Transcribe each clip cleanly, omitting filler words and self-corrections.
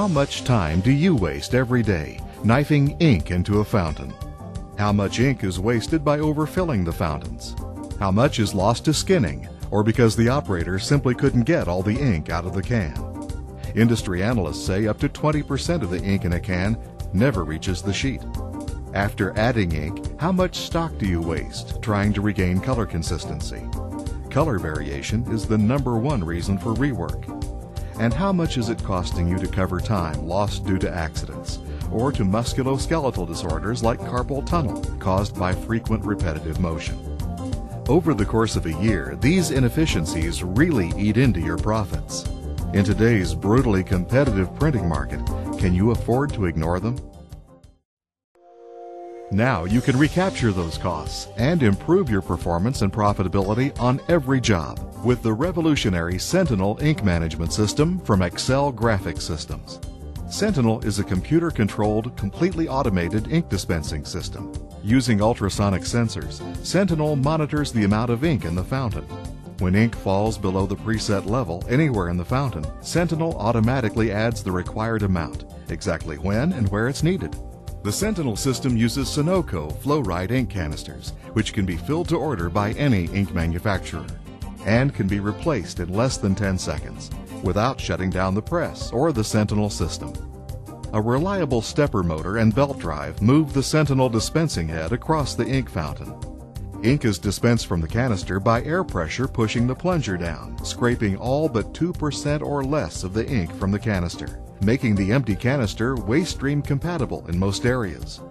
How much time do you waste every day knifing ink into a fountain? How much ink is wasted by overfilling the fountains? How much is lost to skinning, or because the operator simply couldn't get all the ink out of the can? Industry analysts say up to 20% of the ink in a can never reaches the sheet. After adding ink, how much stock do you waste trying to regain color consistency? Color variation is the #1 reason for rework. And how much is it costing you to cover time lost due to accidents or to musculoskeletal disorders like carpal tunnel caused by frequent repetitive motion? Over the course of a year, these inefficiencies really eat into your profits. In today's brutally competitive printing market, can you afford to ignore them? Now you can recapture those costs and improve your performance and profitability on every job with the revolutionary Sentinel ink management system from Accel Graphic Systems. Sentinel is a computer-controlled, completely automated ink dispensing system. Using ultrasonic sensors, Sentinel monitors the amount of ink in the fountain. When ink falls below the preset level anywhere in the fountain, Sentinel automatically adds the required amount, exactly when and where it's needed. The Sentinel system uses Sunoco flow-ride ink canisters, which can be filled to order by any ink manufacturer, and can be replaced in less than 10 seconds without shutting down the press or the Sentinel system. A reliable stepper motor and belt drive move the Sentinel dispensing head across the ink fountain. Ink is dispensed from the canister by air pressure pushing the plunger down, scraping all but 2% or less of the ink from the canister, making the empty canister waste stream compatible in most areas.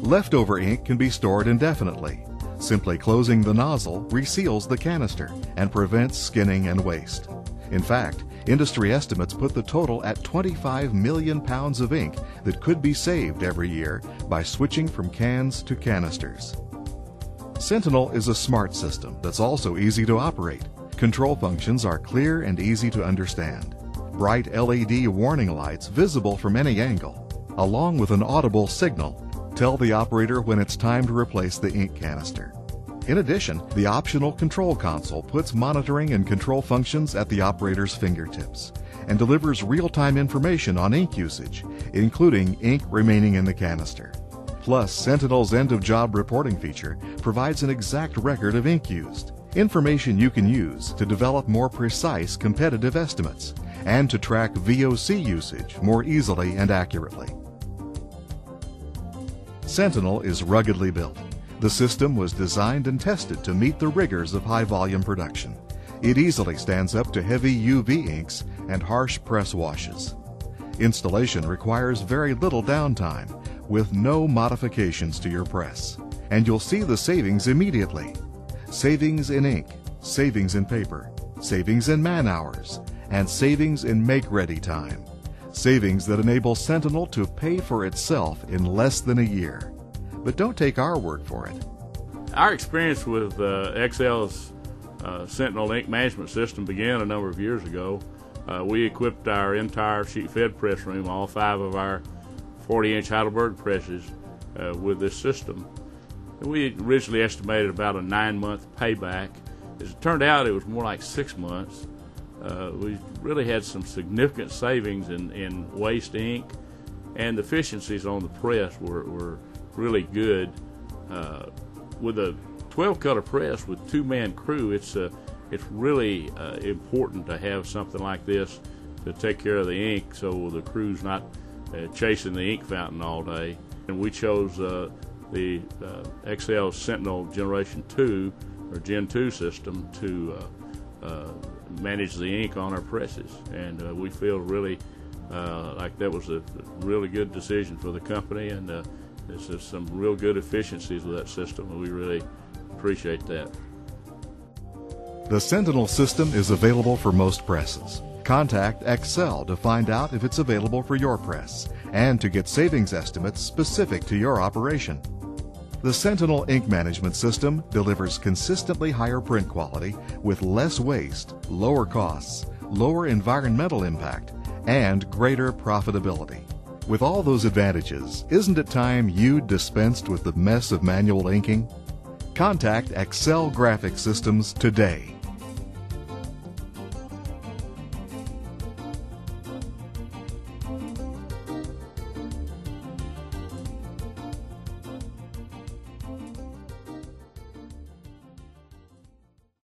Leftover ink can be stored indefinitely. Simply closing the nozzle reseals the canister and prevents skinning and waste. In fact, industry estimates put the total at 25 million pounds of ink that could be saved every year by switching from cans to canisters. Sentinel is a smart system that's also easy to operate. Control functions are clear and easy to understand. Bright LED warning lights visible from any angle, along with an audible signal, tell the operator when it's time to replace the ink canister. In addition, the optional control console puts monitoring and control functions at the operator's fingertips and delivers real-time information on ink usage, including ink remaining in the canister. Plus, Sentinel's end-of-job reporting feature provides an exact record of ink used, information you can use to develop more precise competitive estimates and to track VOC usage more easily and accurately. Sentinel is ruggedly built. The system was designed and tested to meet the rigors of high-volume production. It easily stands up to heavy UV inks and harsh press washes. Installation requires very little downtime, with no modifications to your press. And you'll see the savings immediately. Savings in ink, savings in paper, savings in man-hours, and savings in make-ready time. Savings that enable Sentinel to pay for itself in less than a year. But don't take our word for it. Our experience with Accel's Sentinel ink management system began a number of years ago. We equipped our entire sheet-fed press room, all 5 of our 40-inch Heidelberg presses, with this system. And we originally estimated about a 9-month payback. As it turned out, it was more like 6 months. We really had some significant savings in waste ink, and the efficiencies on the press were really good. With a 12-color press with 2-man crew, it's really important to have something like this to take care of the ink, so the crew's not chasing the ink fountain all day. And we chose the Accel Sentinel Generation 2 or Gen 2 system to manage the ink on our presses, and we feel really like that was a really good decision for the company, and there's just some real good efficiencies with that system, and we really appreciate that. The Sentinel system is available for most presses. Contact Accel to find out if it's available for your press and to get savings estimates specific to your operation. The Sentinel ink management system delivers consistently higher print quality with less waste, lower costs, lower environmental impact, and greater profitability. With all those advantages, isn't it time you dispensed with the mess of manual inking? Contact Accel Graphic Systems today.